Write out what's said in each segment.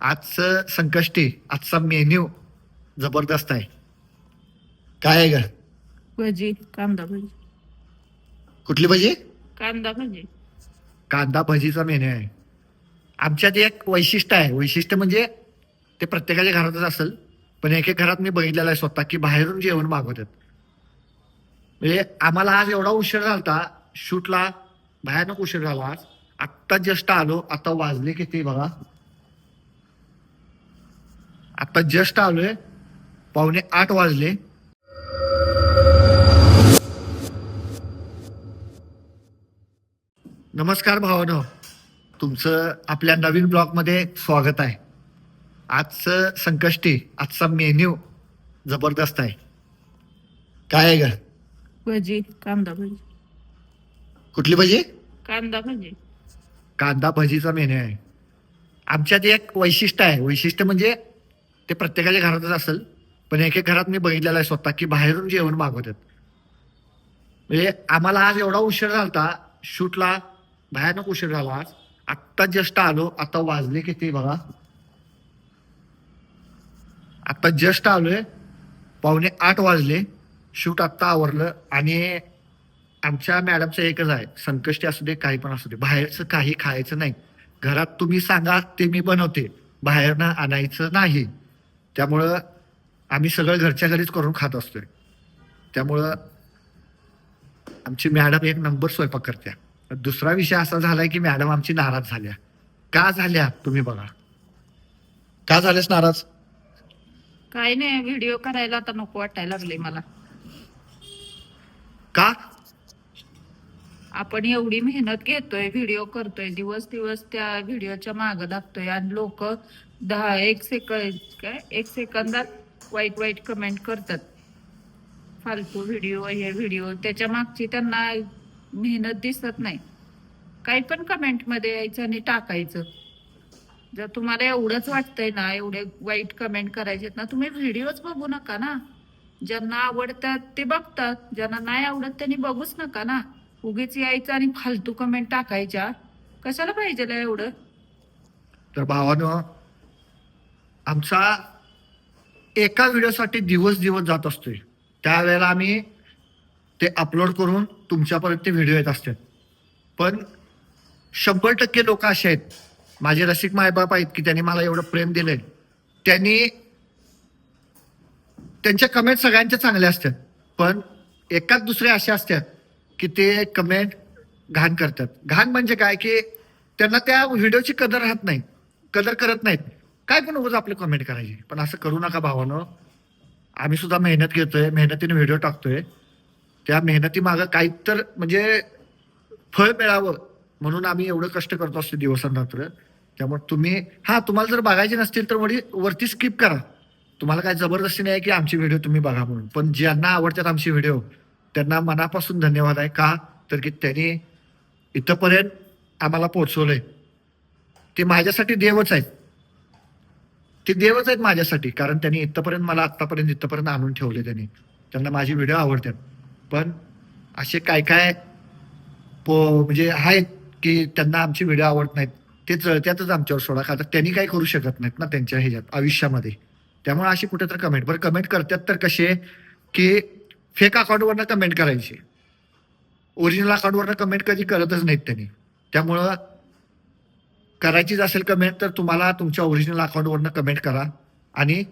आजचं संकष्टी आजचा मेन्यू जबरदस्त आहे. काय आहे ग? भजी, कांदा भजी, कुठली भजी? कांदा भजी. कांदा भजीचा मेन्यू आहे. आमच्यात एक वैशिष्ट्य आहे. वैशिष्ट्य म्हणजे ते प्रत्येकाच्या घरातच असेल, पण एक एक घरात मी बघितलेलं आहे स्वतः की बाहेरून जेवण मागवतात. म्हणजे आम्हाला आज एवढा उशीर झाला शूटला, भयानक उशीर झाला आज. आत्ता जस्ट आलो. आता वाजले किती बघा, आता जस्ट आलोय, 7:45 वाजले. नमस्कार भावानो, तुमचं आपल्या नवीन ब्लॉगमध्ये स्वागत आहे. आजचं संकष्टी आजचा मेन्यू जबरदस्त आहे. काय आहे ग? भजी, कांदा भजी, कुठली भजी? कांदा भजी. कांदा भजीचा मेन्यू आहे. आमच्यात एक वैशिष्ट्य आहे. वैशिष्ट्य म्हणजे ते प्रत्येकाच्या घरातच असेल, पण एक एक घरात मी बघितलेलं आहे स्वतः की बाहेरून जेवण मागवतात. म्हणजे आम्हाला आज एवढा उशीर झाला शूटला, भयानक उशीर झाला आज. आत्ता जस्ट आलो. आता वाजले किती बघा, आता जस्ट आलोय, 7:45 वाजले. शूट आत्ता आवरलं. आणि आमच्या मॅडमचं एकच आहे, संकष्टी असू दे काही पण असू दे, बाहेरचं काही खायचं नाही. घरात तुम्ही सांगा ते मी बनवते, बाहेरनं आणायचं नाही. त्यामुळं आम्ही सगळं घरच्या घरीच करून खात असतोय. त्यामुळं आमची मॅडम एक नंबर स्वयंपाक करत्या. दुसरा विषय असा झालाय की मॅडम आमची नाराज झाल्या. का झाल्या तुम्ही बघा. का झाल्यास नाराज? काय नाही, व्हिडिओ करायला आता नको वाटायला लागले मला. का? आपण एवढी मेहनत घेतोय, व्हिडिओ करतोय, दिवस दिवस त्या व्हिडिओच्या मागे लागतोय आणि लोक 1 सेकंदात वाईट वाईट कमेंट करतात. फालतू व्हिडिओ, हे व्हिडिओ, त्याच्या मागची त्यांना मेहनत दिसत नाही. काही पण कमेंट मध्ये यायचं आणि टाकायचं. जर तुम्हाला एवढंच वाटतंय ना, एवढे वाईट कमेंट करायचे ना, तुम्ही व्हिडिओच बघू नका ना. ज्यांना आवडतात ते बघतात, ज्यांना नाही आवडत त्यांनी बघूच नका ना. उगीच यायचं आणि फालतू कमेंट टाकायच्या, कशाला पाहिजे एवढं. तर भावानं, आमचा एका व्हिडिओसाठी दिवस दिवस जात असतोय. त्यावेळेला आम्ही ते अपलोड करून तुमच्यापर्यंत ते व्हिडिओ येत असतात. पण 100% लोक असे आहेत, माझे रसिक मायबाप आहेत की त्यांनी मला एवढं प्रेम दिलंय. त्यांनी त्यांच्या कमेंट सगळ्यांच्या चांगल्या असतात, पण एकाच दुसरे असे असतात की ते कमेंट घाण करतात. घाण म्हणजे काय की त्यांना त्या व्हिडिओची कदर राहत नाही, कदर करत नाहीत. काय पण उगाच आपले कमेंट करायचे. पण असं करू नका भावानं. आम्ही सुद्धा मेहनत घेतोय, मेहनतीने व्हिडिओ टाकतोय. त्या मेहनती मागं काही तर म्हणजे फळ मिळावं म्हणून आम्ही एवढं कष्ट करतो असतो दिवसांरात्र. त्यामुळे तुम्ही तुम्हाला जर बघायचे नसतील तर वरती स्किप करा. तुम्हाला काय जबरदस्ती नाही की आमची व्हिडिओ तुम्ही बघा म्हणून. पण ज्यांना आवडतात आमची व्हिडिओ त्यांना मनापासून धन्यवाद आहे. का तर की त्यांनी इथंपर्यंत आम्हाला पोहोचवलंय. ते माझ्यासाठी देवच आहेत. ते देवच आहेत माझ्यासाठी, कारण त्यांनी इथंपर्यंत मला आत्तापर्यंत इथंपर्यंत आणून ठेवले. त्यांना माझी व्हिडिओ आवडतात. पण असे काय काय म्हणजे आहेत की त्यांना आमची व्हिडिओ आवडत नाहीत. ते जळत्यातच आमच्यावर सोडा, का तर त्यांनी काही करू शकत नाहीत ना त्यांच्या ह्याच्यात आयुष्यामध्ये. त्यामुळे अशी कुठेतरी कमेंट करतात तर कसे की फेक अकाउंटवरनं कमेंट करायची, ओरिजिनल अकाउंटवरनं कमेंट कधी करतच नाहीत त्यांनी. त्यामुळं करायचीच असेल कमेंट तर तुम्हाला तुमच्या ओरिजिनल अकाउंटवरनं कमेंट करा आणि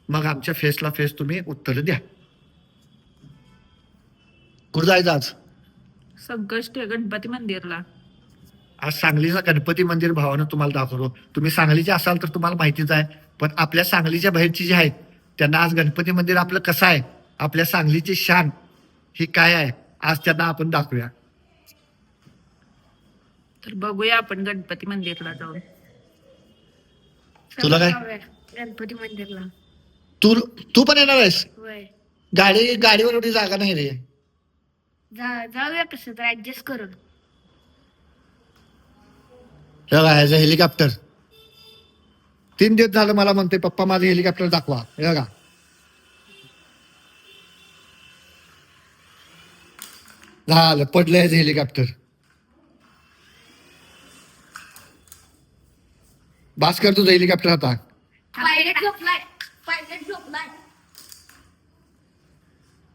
मग आमच्या फेसला फेस तुम्ही उत्तर द्या. कुठं जायचं आज? संकष्टी गणपती मंदिरला. आज सांगलीचं गणपती मंदिर भावानं तुम्हाला दाखवतो. तुम्ही सांगलीचे असाल तर तुम्हाला माहितीच आहे, पण आपल्या सांगलीच्या बाहेरची जी आहेत त्यांना आज गणपती मंदिर आपलं कसं आहे, आपल्या सांगलीची शान ही काय आहे, आज त्यांना आपण दाखवूया. तर बघूया आपण गणपती मंदिरला जाऊन. तुला काय? गणपती मंदिरला तू तू पण येणार आहेस? होय. गाडीवर एवढी जागा नाही रे. जाऊया कसं तर ऍडजस्ट करून. ह्याचं हेलिकॉप्टर 3 दिवस झालं मला म्हणते पप्पा माझं हेलिकॉप्टर दाखवा. हे बघा, झालं पडलं ह्याचं हेलिकॉप्टर. बास कर तुझं हेलिकॉप्टर आता. पायलट झोपलाय. पायलट झोपलाय.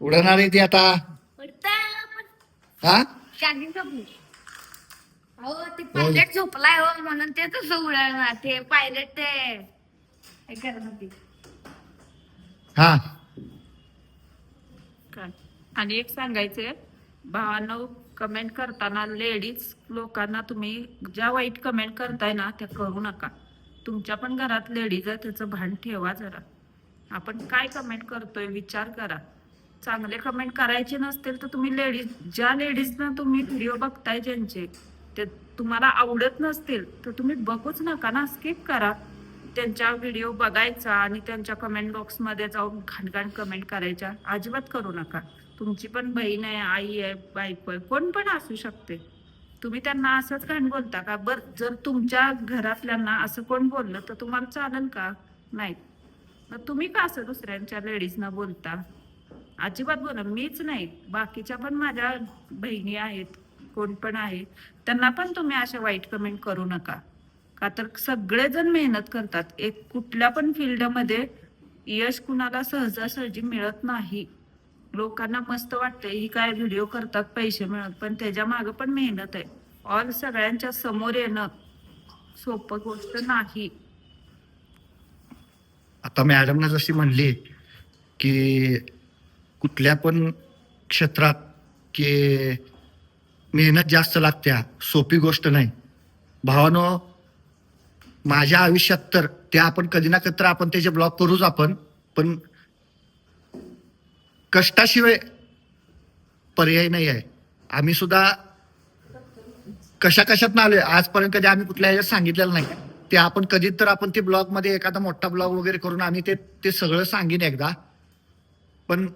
उडणार आहे ती आता. हा चार्जिंग झोपली. हो ते पायलट झोपलाय हो म्हणून ते तसं उडणार. ते पायलट ते हे करत होती. हा काय आणि एक सांगायचंय भावांनो, कमेंट करताना लेडीज लोकांना तुम्ही ज्या वाईट कमेंट करताय ना त्या करू नका. तुमच्या पण घरात लेडीज आहे त्याचं भान ठेवा जरा. आपण काय कमेंट करतोय विचार करा. चांगले कमेंट करायचे नसतील तर तुम्ही ज्या लेडीजना तुम्ही व्हिडिओ बघताय ज्यांचे ते तुम्हाला आवडत नसतील तर तुम्ही बघूच नका ना, स्किप करा. त्यांच्या व्हिडिओ बघायचा आणि त्यांच्या कमेंट बॉक्समध्ये जाऊन घाणघाण कमेंट करायच्या अजिबात करू नका. तुमची पण बहीण आहे, आई आहे, बायको आहे, कोण पण असू शकते. तुम्ही त्यांना असंच घाण बोलता का? जर तुमच्या घरातल्यांना असं कोण बोललं तर तुम्हाला चालेल का? नाही. मग तुम्ही का असं दुसऱ्यांच्या लेडीजना बोलता? अजिबात बोला. मीच नाही, बाकीच्या पण माझ्या बहिणी आहेत, कोण पण आहे, त्यांना पण तुम्ही अशा वाईट कमेंट करू नका. का तर सगळेजण मेहनत करतात. एक कुठल्या पण फील्डमध्ये यश कुणाला सहजासहजी मिळत नाही. लोकांना मस्त वाटतंय ही काय व्हिडिओ करतात पैसे मिळत, पण त्याच्या मागे पण मेहनत आहे. ऑल सगळ्यांच्या समोर येणं सोपं गोष्ट नाही. आता मॅडमना जशी म्हणली की कुठल्या पण क्षेत्रात की मेहनत जास्त लागत्या, सोपी गोष्ट नाही. भावानो, माझ्या आयुष्यात तर ते आपण कधी ना कधी तर आपण त्याचे ब्लॉग करूच आपण, पण कष्टाशिवाय पर्याय नाही आहे. आम्ही सुद्धा कशात आलोय आजपर्यंत कधी आम्ही कुठल्या ह्याच्यात सांगितलेलं नाही. ते आपण कधी तर आपण ते ब्लॉग मध्ये एखादा मोठा ब्लॉग वगैरे करून आम्ही ते सगळं सांगेन एकदा, पण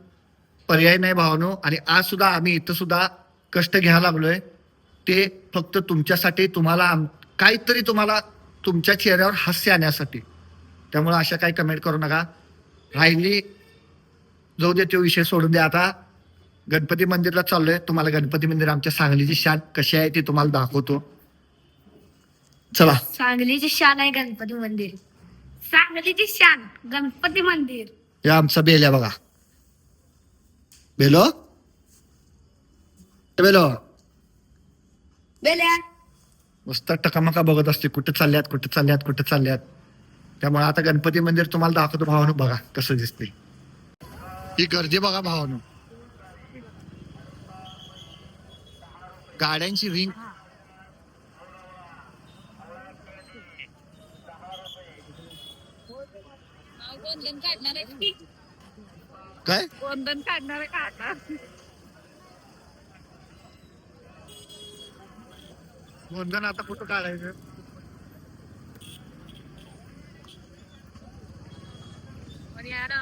पर्याय नाही भावानो. आणि आज सुद्धा आम्ही इथं सुद्धा कष्ट घ्यायला लागलोय ते फक्त तुमच्यासाठी, तुम्हाला काहीतरी तुम्हाला तुमच्या चेहऱ्यावर हास्य आणण्यासाठी. त्यामुळे अशा काही कमेंट करू नका. राहिली जाऊ दे, तो विषय सोडून द्या. आता गणपती मंदिरला चाललोय. तुम्हाला गणपती मंदिर आमच्या सांगलीची शान कशी आहे ती तुम्हाला दाखवतो. चला. सांगलीची शान आहे गणपती मंदिर. सांगलीची शान गणपती मंदिर. हे आमचा बेल्या बघा. बेलो बेलो बेल्या मस्त टकामका बघत असते कुठे चालल्यात. त्यामुळे आता गणपती मंदिर तुम्हाला दाखवतो भावानो. बघा कसं दिसते ही गर्दी. बघा भावानो, गाड्यांची रिंग. वंदन काढणार आहे काय वंदन काढणार आहे का आता? वंदन आता कुठं काढायचं? पण यार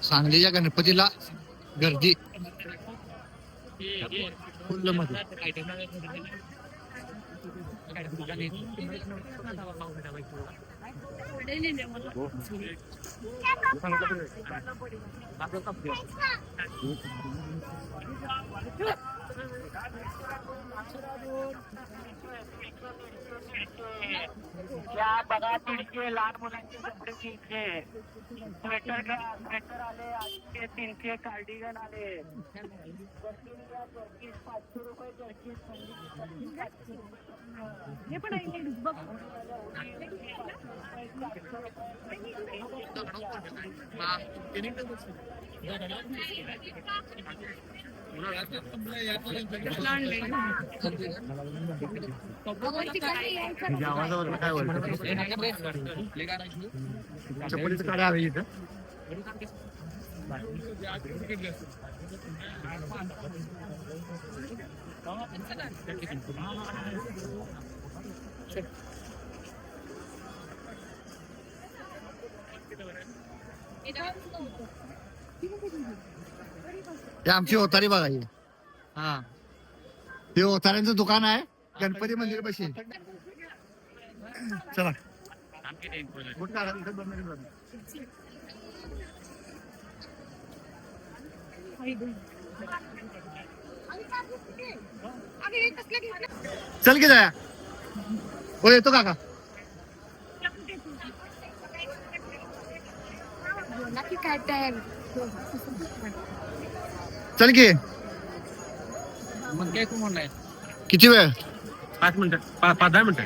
सांगलीच्या गणपतीला गर्दी फुल मध्ये. या बघा दीडशे लहान मुलांचे कपडे 300, स्वेटर आले 800, 300 कार्डिगन आले, 500 रुपये जर्किट. हे पण आहे बघ. आवाजावर काय बोलतो? चपलीचं काढा हवी इथं. हे आमची ओतारी बघा ही. हा, हे ओताऱ्यांचं दुकान आहे. गणपती मंदिर पाशी चला बोट काढा, इथं 2 मिनिट झाले. चल की जाया. हो येतो काका. चल की. मग काय कोण नाही किती वेळ? 5 मिनिटं 5-10 मिनिटं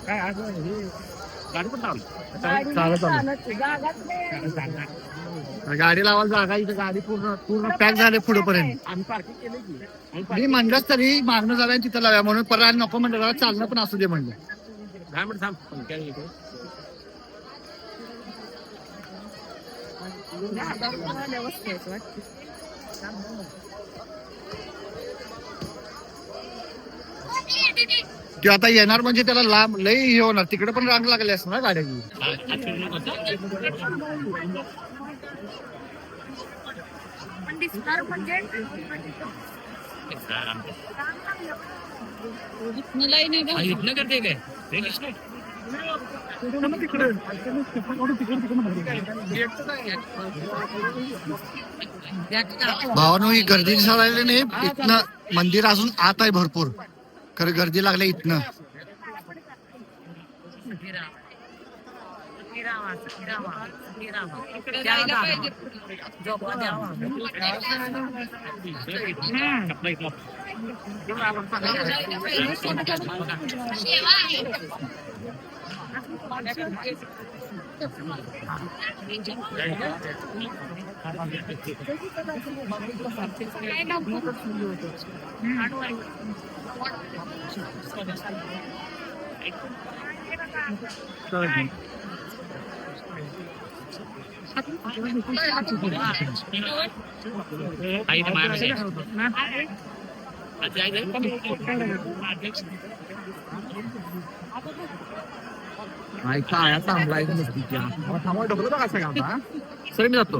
काय आज गाडी पण चालत आलो. गाडी लावायला जागा इथं गाडी पूर्ण पूर्ण पॅक झाले पुढे पर्यंत. आम्ही पार्किंग केलं की मी म्हणलंच तरी मागणं जाऊया तिथं लाव्या म्हणून परत नको म्हणलं जरा चालणं पण असू दे म्हणलं. 10 मिनिट थांब पण काय येतो ते आता येणार म्हणजे त्याला लांब लई हे होणार. तिकडे पण रांग लागली असणार ना गाड्याची. इथनं करते काय भावानो ही गर्दी दिसायला लागली नाही. इथनं मंदिर अजून आत आहे भरपूर, खरं गर्दी लागली इथनं. सर मी जातो